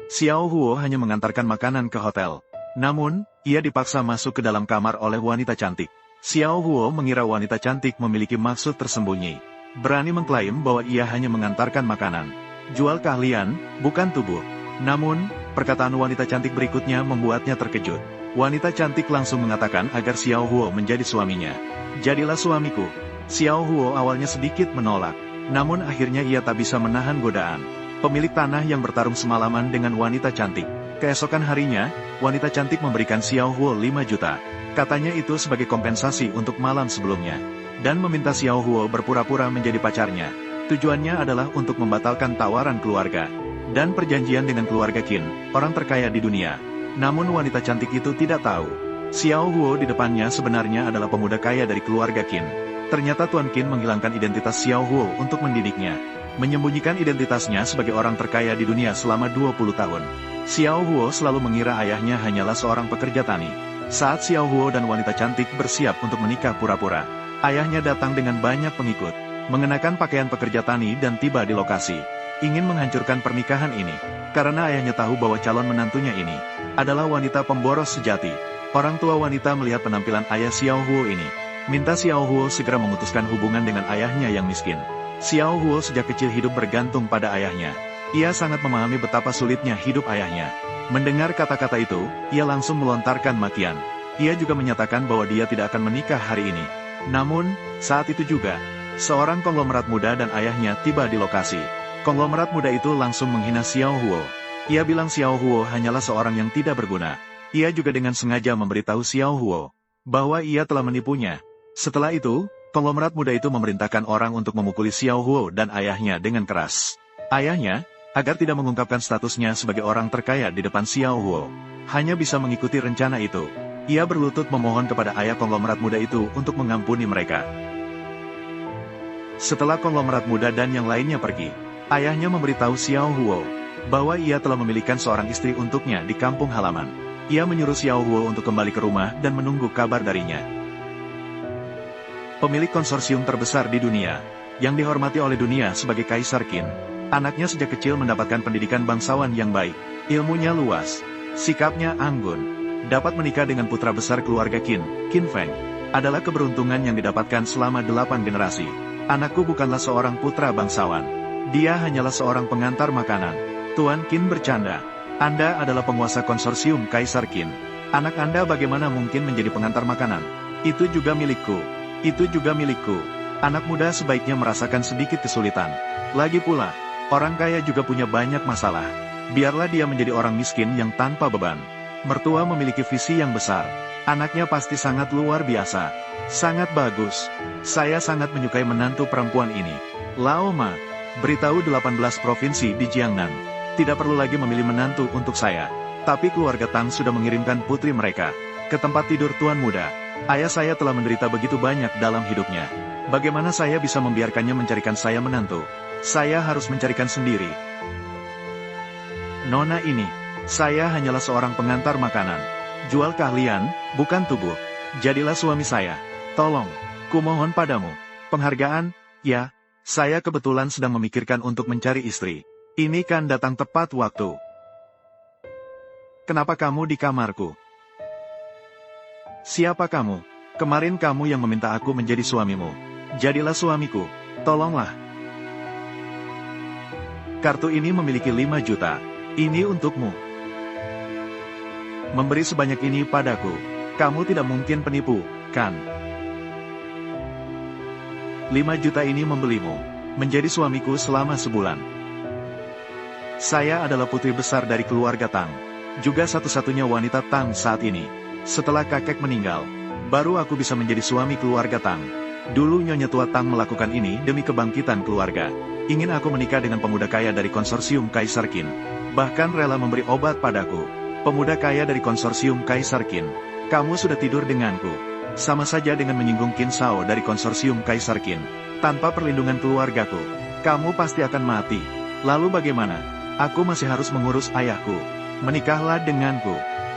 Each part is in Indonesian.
Xiao Huo hanya mengantarkan makanan ke hotel. Namun, ia dipaksa masuk ke dalam kamar oleh wanita cantik. Xiao Huo mengira wanita cantik memiliki maksud tersembunyi. Berani mengklaim bahwa ia hanya mengantarkan makanan. Jual keahlian, bukan tubuh. Namun, perkataan wanita cantik berikutnya membuatnya terkejut. Wanita cantik langsung mengatakan agar Xiao Huo menjadi suaminya. Jadilah suamiku. Xiao Huo awalnya sedikit menolak. Namun akhirnya ia tak bisa menahan godaan. Pemilik tanah yang bertarung semalaman dengan wanita cantik. Keesokan harinya, wanita cantik memberikan Xiao Huo 5 juta. Katanya itu sebagai kompensasi untuk malam sebelumnya. Dan meminta Xiao Huo berpura-pura menjadi pacarnya. Tujuannya adalah untuk membatalkan tawaran keluarga. Dan perjanjian dengan keluarga Qin, orang terkaya di dunia. Namun wanita cantik itu tidak tahu. Xiao Huo di depannya sebenarnya adalah pemuda kaya dari keluarga Qin. Ternyata Tuan Qin menghilangkan identitas Xiao Huo untuk mendidiknya. Menyembunyikan identitasnya sebagai orang terkaya di dunia selama 20 tahun. Xiao Huo selalu mengira ayahnya hanyalah seorang pekerja tani. Saat Xiao Huo dan wanita cantik bersiap untuk menikah pura-pura, ayahnya datang dengan banyak pengikut, mengenakan pakaian pekerja tani dan tiba di lokasi. Ingin menghancurkan pernikahan ini, karena ayahnya tahu bahwa calon menantunya ini adalah wanita pemboros sejati. Orang tua wanita melihat penampilan ayah Xiao Huo ini, minta Xiao Huo segera memutuskan hubungan dengan ayahnya yang miskin. Xiao Huo sejak kecil hidup bergantung pada ayahnya. Ia sangat memahami betapa sulitnya hidup ayahnya. Mendengar kata-kata itu, ia langsung melontarkan makian. Ia juga menyatakan bahwa dia tidak akan menikah hari ini. Namun, saat itu juga, seorang konglomerat muda dan ayahnya tiba di lokasi. Konglomerat muda itu langsung menghina Xiao Huo. Ia bilang Xiao Huo hanyalah seorang yang tidak berguna. Ia juga dengan sengaja memberitahu Xiao Huo bahwa ia telah menipunya. Setelah itu, konglomerat muda itu memerintahkan orang untuk memukuli Xiao Huo dan ayahnya dengan keras. Ayahnya, agar tidak mengungkapkan statusnya sebagai orang terkaya di depan Xiao Huo, hanya bisa mengikuti rencana itu. Ia berlutut memohon kepada ayah konglomerat muda itu untuk mengampuni mereka. Setelah konglomerat muda dan yang lainnya pergi, ayahnya memberitahu Xiao Huo bahwa ia telah memilihkan seorang istri untuknya di kampung halaman. Ia menyuruh Xiao Huo untuk kembali ke rumah dan menunggu kabar darinya. Pemilik konsorsium terbesar di dunia, yang dihormati oleh dunia sebagai Kaisar Qin, anaknya sejak kecil mendapatkan pendidikan bangsawan yang baik, ilmunya luas, sikapnya anggun, dapat menikah dengan putra besar keluarga Qin, Qin Feng, adalah keberuntungan yang didapatkan selama 8 generasi. Anakku bukanlah seorang putra bangsawan. Dia hanyalah seorang pengantar makanan. Tuan Qin bercanda. Anda adalah penguasa konsorsium Kaisar Qin. Anak Anda bagaimana mungkin menjadi pengantar makanan? Itu juga milikku. Itu juga milikku. Anak muda sebaiknya merasakan sedikit kesulitan. Lagi pula, orang kaya juga punya banyak masalah. Biarlah dia menjadi orang miskin yang tanpa beban. Mertua memiliki visi yang besar. Anaknya pasti sangat luar biasa. Sangat bagus. Saya sangat menyukai menantu perempuan ini. Lao Ma, beritahu 18 provinsi di Jiangnan. Tidak perlu lagi memilih menantu untuk saya. Tapi keluarga Tang sudah mengirimkan putri mereka ke tempat tidur Tuan Muda. Ayah saya telah menderita begitu banyak dalam hidupnya. Bagaimana saya bisa membiarkannya mencarikan saya menantu? Saya harus mencarikan sendiri. Nona ini, saya hanyalah seorang pengantar makanan. Jual keahlian, bukan tubuh. Jadilah suami saya. Tolong, kumohon padamu. Penghargaan, ya, saya kebetulan sedang memikirkan untuk mencari istri. Ini kan datang tepat waktu. Kenapa kamu di kamarku? Siapa kamu? Kemarin kamu yang meminta aku menjadi suamimu. Jadilah suamiku. Tolonglah. Kartu ini memiliki 5 juta. Ini untukmu. Memberi sebanyak ini padaku. Kamu tidak mungkin penipu, kan? 5 juta ini membelimu. Menjadi suamiku selama sebulan. Saya adalah putri besar dari keluarga Tang. Juga satu-satunya wanita Tang saat ini. Setelah kakek meninggal, baru aku bisa menjadi suami keluarga Tang. Dulu Nyonya Tua Tang melakukan ini demi kebangkitan keluarga. Ingin aku menikah dengan pemuda kaya dari konsorsium Kaisar Qin. Bahkan rela memberi obat padaku. Pemuda kaya dari konsorsium Kaisar Qin. Kamu sudah tidur denganku. Sama saja dengan menyinggung Qin Shao dari konsorsium Kaisar Qin. Tanpa perlindungan keluargaku, kamu pasti akan mati. Lalu bagaimana? Aku masih harus mengurus ayahku. Menikahlah denganku.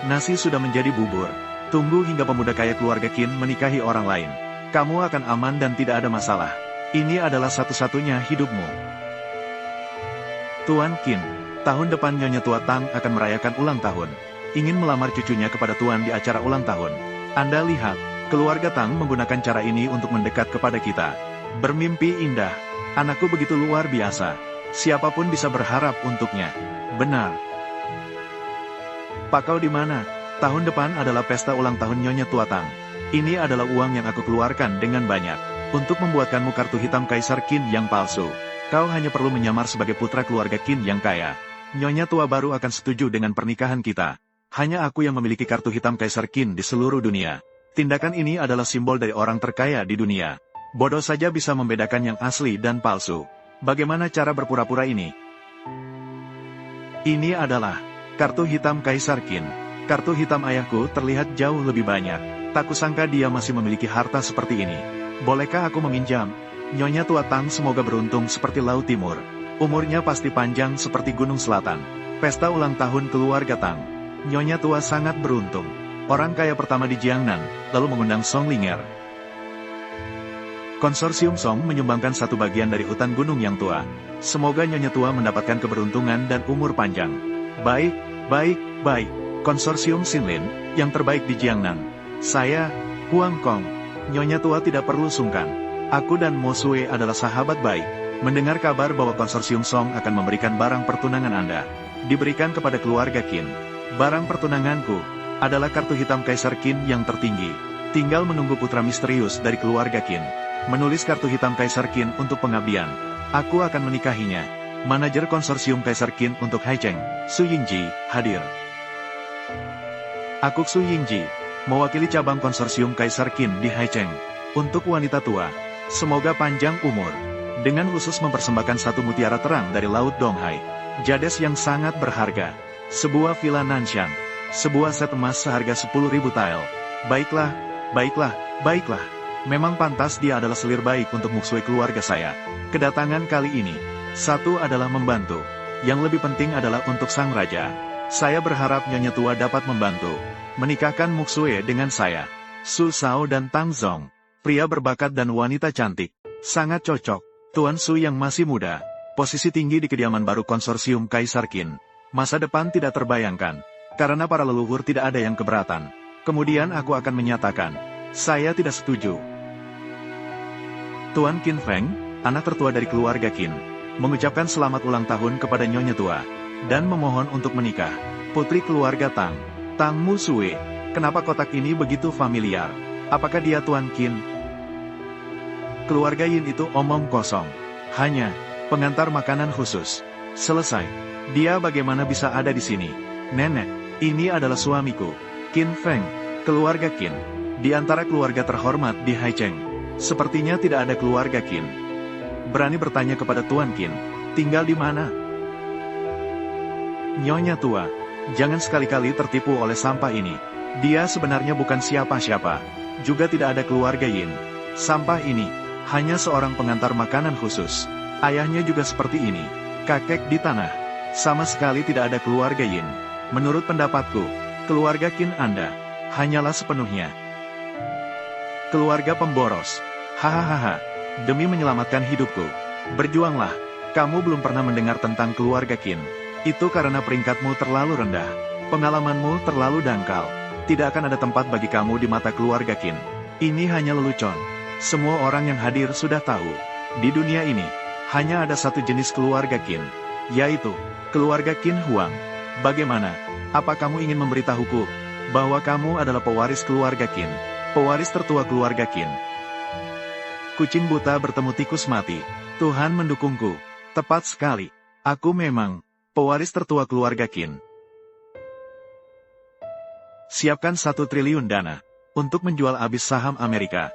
Nasi sudah menjadi bubur. Tunggu hingga pemuda kaya keluarga Qin menikahi orang lain. Kamu akan aman dan tidak ada masalah. Ini adalah satu-satunya hidupmu. Tuan Qin, Tahun depan Nyonya Tua Tang akan merayakan ulang tahun. Ingin melamar cucunya kepada Tuan di acara ulang tahun. Anda lihat, keluarga Tang menggunakan cara ini untuk mendekat kepada kita. Bermimpi indah. Anakku begitu luar biasa. Siapapun bisa berharap untuknya. Benar. Pak, kau di mana? Tahun depan adalah pesta ulang tahun Nyonya Tua Tang. Ini adalah uang yang aku keluarkan dengan banyak. Untuk membuatkanmu kartu hitam Kaisar Qin yang palsu. Kau hanya perlu menyamar sebagai putra keluarga Qin yang kaya. Nyonya Tua baru akan setuju dengan pernikahan kita. Hanya aku yang memiliki kartu hitam Kaisar Qin di seluruh dunia. Tindakan ini adalah simbol dari orang terkaya di dunia. Bodoh saja bisa membedakan yang asli dan palsu. Bagaimana cara berpura-pura ini? Ini adalah kartu hitam Kaisar Qin. Kartu hitam ayahku terlihat jauh lebih banyak. Tak kusangka dia masih memiliki harta seperti ini. Bolehkah aku meminjam? Nyonya Tua Tang semoga beruntung seperti Laut Timur. Umurnya pasti panjang seperti Gunung Selatan. Pesta ulang tahun keluarga Tang. Nyonya Tua sangat beruntung. Orang kaya pertama di Jiangnan, lalu mengundang Song Linger. Konsorsium Song menyumbangkan satu bagian dari hutan gunung yang tua. Semoga Nyonya Tua mendapatkan keberuntungan dan umur panjang. Baik, baik, baik. Konsorsium Xinlin, yang terbaik di Jiangnan. Saya, Huang Kong. Nyonya Tua tidak perlu sungkan. Aku dan Mo Sui adalah sahabat baik. Mendengar kabar bahwa konsorsium Song akan memberikan barang pertunangan Anda. Diberikan kepada keluarga Qin. Barang pertunanganku adalah kartu hitam Kaisar Qin yang tertinggi. Tinggal menunggu putra misterius dari keluarga Qin. Menulis kartu hitam Kaisar Qin untuk pengabdian. Aku akan menikahinya. Manajer konsorsium Kaisar Qin untuk Haicheng, Su Yingji, hadir. Aku Su Yingji, mewakili cabang konsorsium Kaisar Qin di Haicheng. Untuk wanita tua, semoga panjang umur. Dengan khusus mempersembahkan satu mutiara terang dari Laut Donghai. Jades yang sangat berharga. Sebuah villa Nanshan. Sebuah set emas seharga 10.000 tael. Baiklah, baiklah, baiklah. Memang pantas dia adalah selir baik untuk musuh keluarga saya. Kedatangan kali ini, satu adalah membantu. Yang lebih penting adalah untuk sang raja. Saya berharap Nyonya Tua dapat membantu. Menikahkan Muksue dengan saya. Su Shao dan Tang Zong. Pria berbakat dan wanita cantik. Sangat cocok. Tuan Su yang masih muda. Posisi tinggi di kediaman baru konsorsium Kaisar Qin. Masa depan tidak terbayangkan. Karena para leluhur tidak ada yang keberatan. Kemudian aku akan menyatakan, saya tidak setuju. Tuan Qin Feng, anak tertua dari keluarga Qin, mengucapkan selamat ulang tahun kepada Nyonya Tua, dan memohon untuk menikah. Putri keluarga Tang, Tang Mu Sui. Kenapa kotak ini begitu familiar? Apakah dia Tuan Qin? Keluarga Yin itu omong kosong. Hanya pengantar makanan khusus. Selesai. Dia bagaimana bisa ada di sini? Nenek, ini adalah suamiku, Qin Feng, keluarga Qin. Di antara keluarga terhormat di Haicheng. Sepertinya tidak ada keluarga Qin. Berani bertanya kepada Tuan Qin, tinggal di mana? Nyonya Tua, jangan sekali-kali tertipu oleh sampah ini. Dia sebenarnya bukan siapa-siapa. Juga tidak ada keluarga Yin. Sampah ini hanya seorang pengantar makanan khusus. Ayahnya juga seperti ini, kakek di tanah. Sama sekali tidak ada keluarga Yin. Menurut pendapatku, keluarga Qin Anda hanyalah sepenuhnya keluarga pemboros. Hahaha. Demi menyelamatkan hidupku, berjuanglah. Kamu belum pernah mendengar tentang keluarga Qin. Itu karena peringkatmu terlalu rendah. Pengalamanmu terlalu dangkal. Tidak akan ada tempat bagi kamu di mata keluarga Qin. Ini hanya lelucon. Semua orang yang hadir sudah tahu. Di dunia ini, hanya ada satu jenis keluarga Qin, yaitu keluarga Qin Huang. Bagaimana? Apa kamu ingin memberitahuku bahwa kamu adalah pewaris keluarga Qin? Pewaris tertua keluarga Qin. Kucing buta bertemu tikus mati. Tuhan mendukungku. Tepat sekali. Aku memang pewaris tertua keluarga Qin. Siapkan 1 triliun dana untuk menjual habis saham Amerika.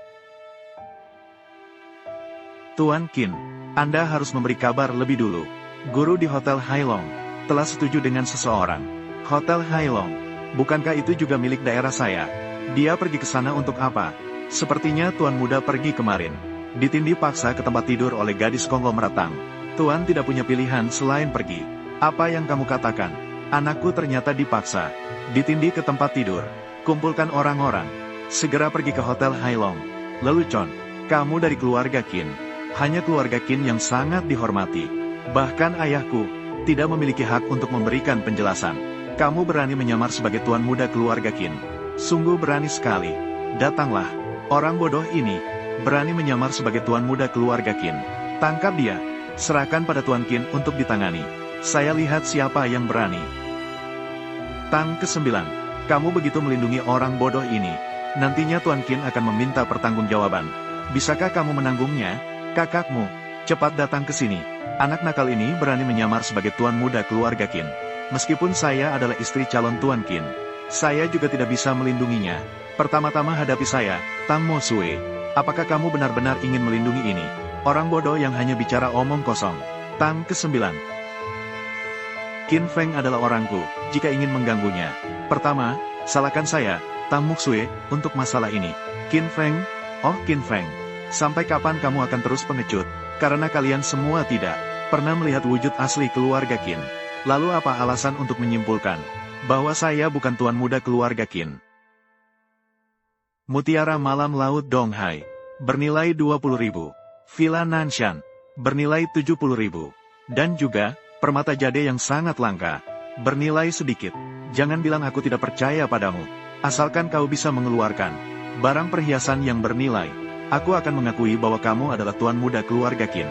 Tuan Qin, Anda harus memberi kabar lebih dulu. Guru di Hotel Hailong telah setuju dengan seseorang. Hotel Hailong, bukankah itu juga milik daerah saya? Dia pergi ke sana untuk apa? Sepertinya Tuan muda pergi kemarin. Ditindih paksa ke tempat tidur oleh gadis konglomerat Tang. Tuan tidak punya pilihan selain pergi. Apa yang kamu katakan? Anakku ternyata dipaksa. Ditindih ke tempat tidur. Kumpulkan orang-orang. Segera pergi ke Hotel Hailong. Lelucon, kamu dari keluarga Qin. Hanya keluarga Qin yang sangat dihormati. Bahkan ayahku, tidak memiliki hak untuk memberikan penjelasan. Kamu berani menyamar sebagai tuan muda keluarga Qin. Sungguh berani sekali. Datanglah. Orang bodoh ini berani menyamar sebagai tuan muda keluarga Qin. Tangkap dia. Serahkan pada Tuan Qin untuk ditangani. Saya lihat siapa yang berani. Tang ke-9. Kamu begitu melindungi orang bodoh ini. Nantinya Tuan Qin akan meminta pertanggungjawaban. Bisakah kamu menanggungnya? Kakakmu, cepat datang ke sini. Anak nakal ini berani menyamar sebagai tuan muda keluarga Qin. Meskipun saya adalah istri calon Tuan Qin, saya juga tidak bisa melindunginya. Pertama-tama hadapi saya, Tang Mo Sue. Apakah kamu benar-benar ingin melindungi ini? Orang bodoh yang hanya bicara omong kosong. Tang ke-9. Qin Feng adalah orangku, jika ingin mengganggunya. Pertama, salahkan saya, Tang Mo Sue, untuk masalah ini. Qin Feng, oh Qin Feng. Sampai kapan kamu akan terus pengecut? Karena kalian semua tidak pernah melihat wujud asli keluarga Qin. Lalu apa alasan untuk menyimpulkan bahwa saya bukan tuan muda keluarga Qin? Mutiara Malam Laut Donghai, bernilai 20.000. Villa Nanshan, bernilai 70.000. Dan juga, permata jade yang sangat langka, bernilai sedikit. Jangan bilang aku tidak percaya padamu. Asalkan kau bisa mengeluarkan barang perhiasan yang bernilai, aku akan mengakui bahwa kamu adalah tuan muda keluarga Qin.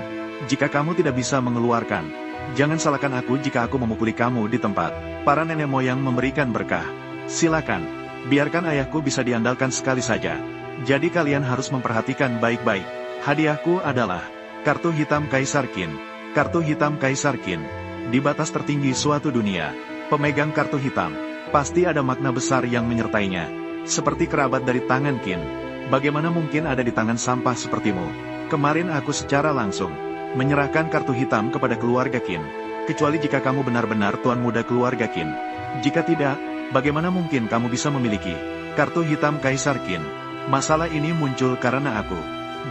Jika kamu tidak bisa mengeluarkan, jangan salahkan aku jika aku memukuli kamu di tempat. Para nenek moyang memberikan berkah. Silakan. Biarkan ayahku bisa diandalkan sekali saja. Jadi kalian harus memperhatikan baik-baik. Hadiahku adalah kartu hitam Kaisar Qin. Kartu hitam Kaisar Qin. Di batas tertinggi suatu dunia, pemegang kartu hitam pasti ada makna besar yang menyertainya. Seperti kerabat dari tangan Qin. Bagaimana mungkin ada di tangan sampah sepertimu? Kemarin aku secara langsung menyerahkan kartu hitam kepada keluarga Qin. Kecuali jika kamu benar-benar tuan muda keluarga Qin. Jika tidak, bagaimana mungkin kamu bisa memiliki kartu hitam Kaisar Qin? Masalah ini muncul karena aku.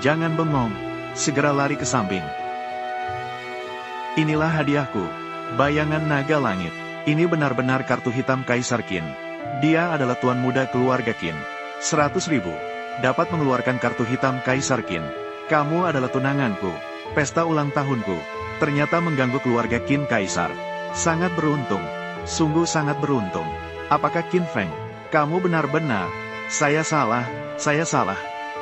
Jangan bengong. Segera lari ke samping. Inilah hadiahku. Bayangan naga langit. Ini benar-benar kartu hitam Kaisar Qin. Dia adalah tuan muda keluarga Qin. 100.000. Dapat mengeluarkan kartu hitam Kaisar Qin. Kamu adalah tunanganku. Pesta ulang tahunku. Ternyata mengganggu keluarga Qin Kaisar. Sangat beruntung. Sungguh sangat beruntung. Apakah Qin Feng? Kamu benar-benar. Saya salah.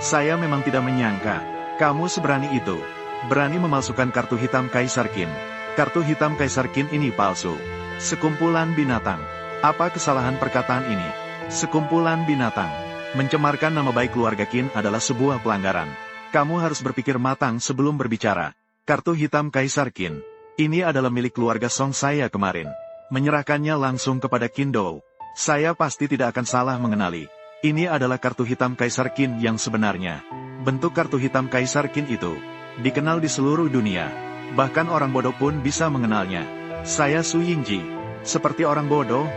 Saya memang tidak menyangka. Kamu seberani itu. Berani memalsukan kartu hitam Kaisar Qin. Kartu hitam Kaisar Qin ini palsu. Sekumpulan binatang. Apa kesalahan perkataan ini? Sekumpulan binatang. Mencemarkan nama baik keluarga Qin adalah sebuah pelanggaran. Kamu harus berpikir matang sebelum berbicara. Kartu hitam Kaisar Qin. Ini adalah milik keluarga Song saya kemarin. Menyerahkannya langsung kepada Qin Dou. Saya pasti tidak akan salah mengenali. Ini adalah kartu hitam Kaisar Qin yang sebenarnya. Bentuk kartu hitam Kaisar Qin itu dikenal di seluruh dunia. Bahkan orang bodoh pun bisa mengenalnya. Saya Su Yingji. Seperti orang bodoh?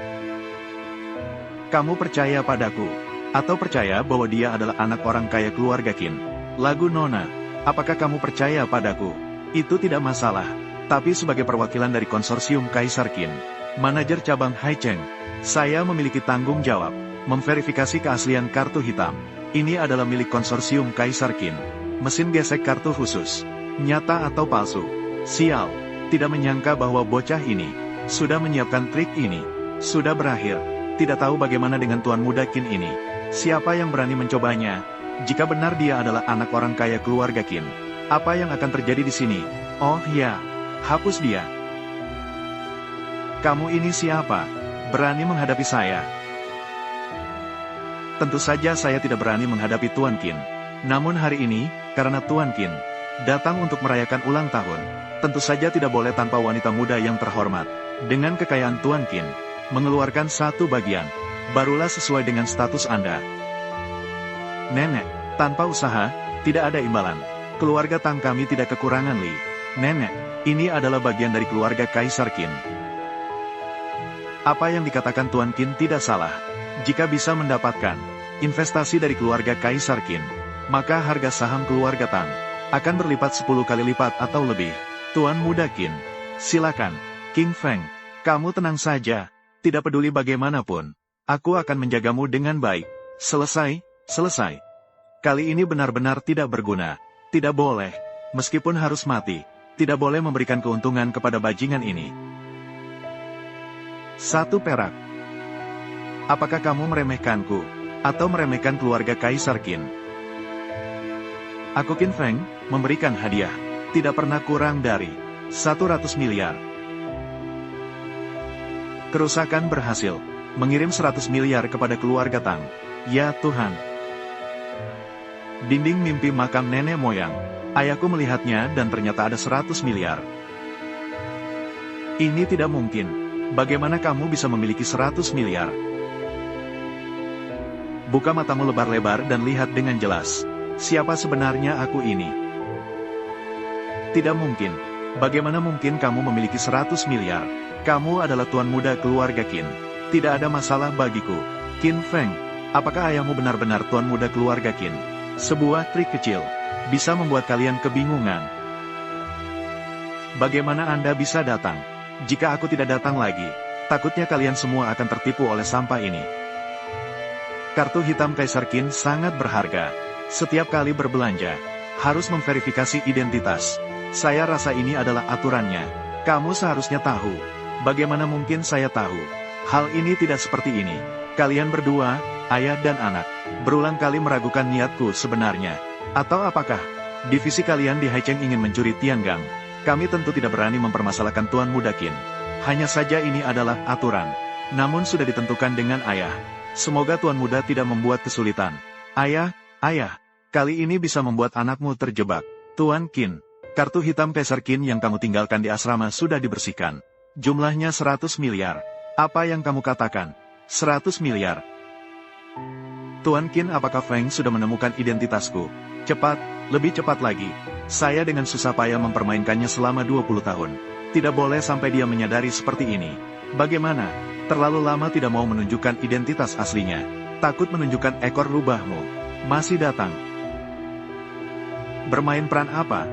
Kamu percaya padaku? Atau percaya bahwa dia adalah anak orang kaya keluarga Qin? Lagu Nona, apakah kamu percaya padaku? Itu tidak masalah. Tapi sebagai perwakilan dari konsorsium Kaisar Qin, manajer cabang Haicheng, saya memiliki tanggung jawab memverifikasi keaslian kartu hitam. Ini adalah milik konsorsium Kaisar Qin. Mesin gesek kartu khusus. Nyata atau palsu? Sial. Tidak menyangka bahwa bocah ini sudah menyiapkan trik ini. Sudah berakhir. Tidak tahu bagaimana dengan tuan muda Qin ini. Siapa yang berani mencobanya? Jika benar dia adalah anak orang kaya keluarga Qin, apa yang akan terjadi di sini? Oh ya, hapus dia. Kamu ini siapa? Berani menghadapi saya? Tentu saja saya tidak berani menghadapi Tuan Qin. Namun hari ini, karena Tuan Qin datang untuk merayakan ulang tahun, tentu saja tidak boleh tanpa wanita muda yang terhormat. Dengan kekayaan Tuan Qin, mengeluarkan satu bagian, barulah sesuai dengan status Anda. Nenek, tanpa usaha, tidak ada imbalan. Keluarga Tang kami tidak kekurangan Li. Nenek, ini adalah bagian dari keluarga Kaisar Qin. Apa yang dikatakan Tuan Qin tidak salah. Jika bisa mendapatkan investasi dari keluarga Kaisar Qin, maka harga saham keluarga Tang akan berlipat 10 kali lipat atau lebih. Tuan muda Qin, silakan. King Feng, kamu tenang saja. Tidak peduli bagaimanapun, aku akan menjagamu dengan baik. Selesai. Kali ini benar-benar tidak berguna. Tidak boleh, meskipun harus mati, tidak boleh memberikan keuntungan kepada bajingan ini. 1 perak. Apakah kamu meremehkanku, atau meremehkan keluarga Kaisar Qin? Aku Qin Feng, memberikan hadiah. Tidak pernah kurang dari 100 miliar. Kerusakan berhasil. Mengirim 100 miliar kepada keluarga Tang. Ya Tuhan. Dinding mimpi makam nenek moyang. Ayahku melihatnya dan ternyata ada 100 miliar. Ini tidak mungkin. Bagaimana kamu bisa memiliki 100 miliar? Buka matamu lebar-lebar dan lihat dengan jelas. Siapa sebenarnya aku ini? Tidak mungkin. Bagaimana mungkin kamu memiliki 100 miliar? Kamu adalah tuan muda keluarga Qin. Tidak ada masalah bagiku. Qin Feng, apakah ayahmu benar-benar tuan muda keluarga Qin? Sebuah trik kecil bisa membuat kalian kebingungan. Bagaimana Anda bisa datang? Jika aku tidak datang lagi, takutnya kalian semua akan tertipu oleh sampah ini. Kartu hitam Kaisar Qin sangat berharga. Setiap kali berbelanja, harus memverifikasi identitas. Saya rasa ini adalah aturannya. Kamu seharusnya tahu. Bagaimana mungkin saya tahu? Hal ini tidak seperti ini. Kalian berdua, ayah dan anak, berulang kali meragukan niatku sebenarnya. Atau apakah divisi kalian di Haicheng ingin mencuri Tiangang? Kami tentu tidak berani mempermasalahkan Tuan Muda Qin. Hanya saja ini adalah aturan. Namun sudah ditentukan dengan ayah. Semoga Tuan Muda tidak membuat kesulitan. Ayah, kali ini bisa membuat anakmu terjebak. Tuan Qin, kartu hitam Kaisar Qin yang kamu tinggalkan di asrama sudah dibersihkan. Jumlahnya 100 miliar. Apa yang kamu katakan? 100 miliar. Tuan Qin, apakah Feng sudah menemukan identitasku? Cepat, lebih cepat lagi. Saya dengan susah payah mempermainkannya selama 20 tahun. Tidak boleh sampai dia menyadari seperti ini. Bagaimana? Terlalu lama tidak mau menunjukkan identitas aslinya. Takut menunjukkan ekor rubahmu. Masih datang. Bermain peran apa?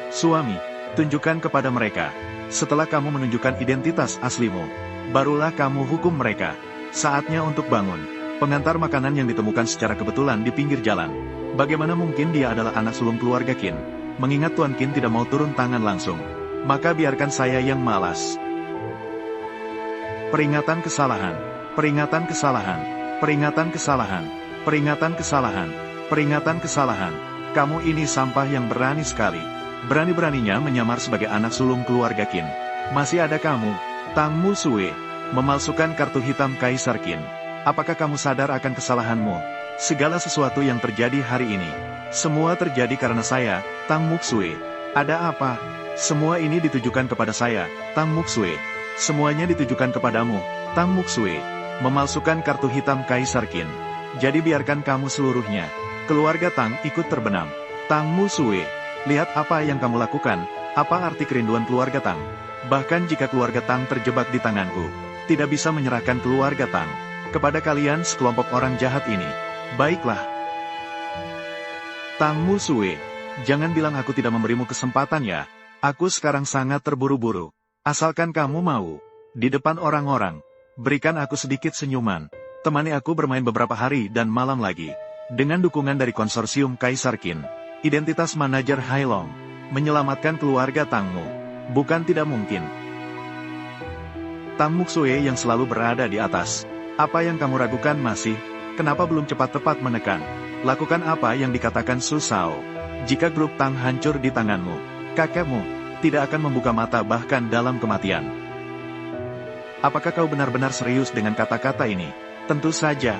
Suami, tunjukkan kepada mereka. Setelah kamu menunjukkan identitas aslimu, barulah kamu hukum mereka. Saatnya untuk bangun. Pengantar makanan yang ditemukan secara kebetulan di pinggir jalan. Bagaimana mungkin dia adalah anak sulung keluarga Qin? Mengingat Tuan Qin tidak mau turun tangan langsung, maka biarkan saya yang malas. Peringatan kesalahan, peringatan kesalahan, peringatan kesalahan, peringatan kesalahan, peringatan kesalahan. Kamu ini sampah yang berani sekali. Berani-beraninya menyamar sebagai anak sulung keluarga Qin. Masih ada kamu, Tang Mu Sue, memalsukan kartu hitam Kaisar Qin. Apakah kamu sadar akan kesalahanmu? Segala sesuatu yang terjadi hari ini, semua terjadi karena saya, Tang Mu Sue. Ada apa? Semua ini ditujukan kepada saya, Tang Mu Sue. Semuanya ditujukan kepadamu, Tang Mu Sue. Memalsukan kartu hitam Kaisar Qin. Jadi biarkan kamu seluruhnya. Keluarga Tang ikut terbenam. Tang Mu Sue, lihat apa yang kamu lakukan. Apa arti kerinduan keluarga Tang? Bahkan jika keluarga Tang terjebak di tanganku, tidak bisa menyerahkan keluarga Tang kepada kalian sekelompok orang jahat ini. Baiklah. Tang Mu Sue, jangan bilang aku tidak memberimu kesempatan ya. Aku sekarang sangat terburu-buru. Asalkan kamu mau, di depan orang-orang, berikan aku sedikit senyuman. Temani aku bermain beberapa hari dan malam lagi. Dengan dukungan dari konsorsium Kaisar Qin, identitas manajer Hailong, menyelamatkan keluarga Tangmu. Bukan tidak mungkin. Tang Mu Sue yang selalu berada di atas. Apa yang kamu ragukan masih? Kenapa belum cepat-tepat menekan? Lakukan apa yang dikatakan Su Shao. Jika grup Tang hancur di tanganmu, kakekmu tidak akan membuka mata bahkan dalam kematian. Apakah kau benar-benar serius dengan kata-kata ini? Tentu saja.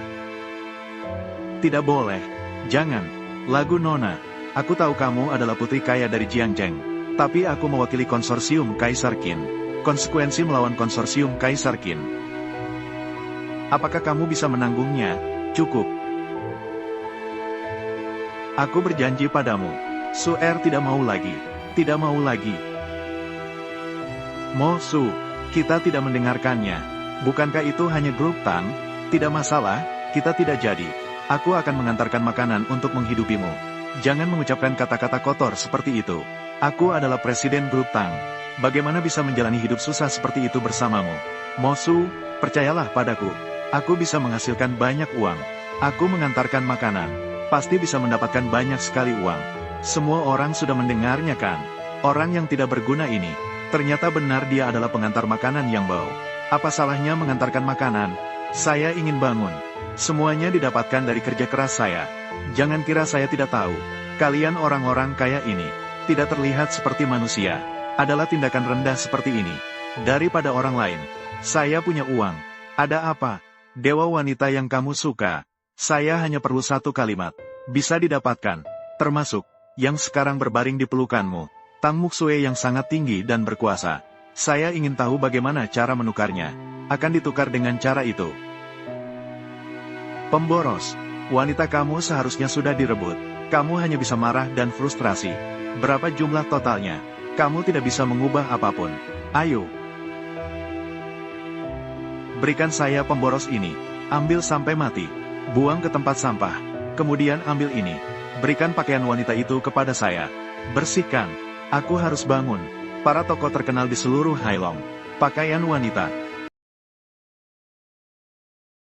Tidak boleh. Jangan. Lagu Nona. Aku tahu kamu adalah putri kaya dari Jiangzheng. Tapi aku mewakili konsorsium Kaisar Qin. Konsekuensi melawan konsorsium Kaisar Qin. Apakah kamu bisa menanggungnya? Cukup. Aku berjanji padamu. Su Er tidak mau lagi. Tidak mau lagi. Mo Su, kita tidak mendengarkannya. Bukankah itu hanya grup Tang? Tidak masalah, kita tidak jadi. Aku akan mengantarkan makanan untuk menghidupimu. Jangan mengucapkan kata-kata kotor seperti itu. Aku adalah presiden grup Tang. Bagaimana bisa menjalani hidup susah seperti itu bersamamu? Mo Su, percayalah padaku. Aku bisa menghasilkan banyak uang. Aku mengantarkan makanan. Pasti bisa mendapatkan banyak sekali uang. Semua orang sudah mendengarnya kan? Orang yang tidak berguna ini. Ternyata benar dia adalah pengantar makanan yang bau. Apa salahnya mengantarkan makanan? Saya ingin bangun. Semuanya didapatkan dari kerja keras saya. Jangan kira saya tidak tahu. Kalian orang-orang kaya ini, tidak terlihat seperti manusia. Adalah tindakan rendah seperti ini. Daripada orang lain. Saya punya uang. Ada apa? Dewa wanita yang kamu suka. Saya hanya perlu satu kalimat. Bisa didapatkan. Termasuk, yang sekarang berbaring di pelukanmu. Tang Muksue yang sangat tinggi dan berkuasa. Saya ingin tahu bagaimana cara menukarnya. Akan ditukar dengan cara itu. Pemboros. Wanita kamu seharusnya sudah direbut. Kamu hanya bisa marah dan frustrasi. Berapa jumlah totalnya? Kamu tidak bisa mengubah apapun. Ayo. Berikan saya pemboros ini. Ambil sampai mati. Buang ke tempat sampah. Kemudian ambil ini. Berikan pakaian wanita itu kepada saya. Bersihkan. Aku harus bangun. Para tokoh terkenal di seluruh Hailong. Pakaian wanita.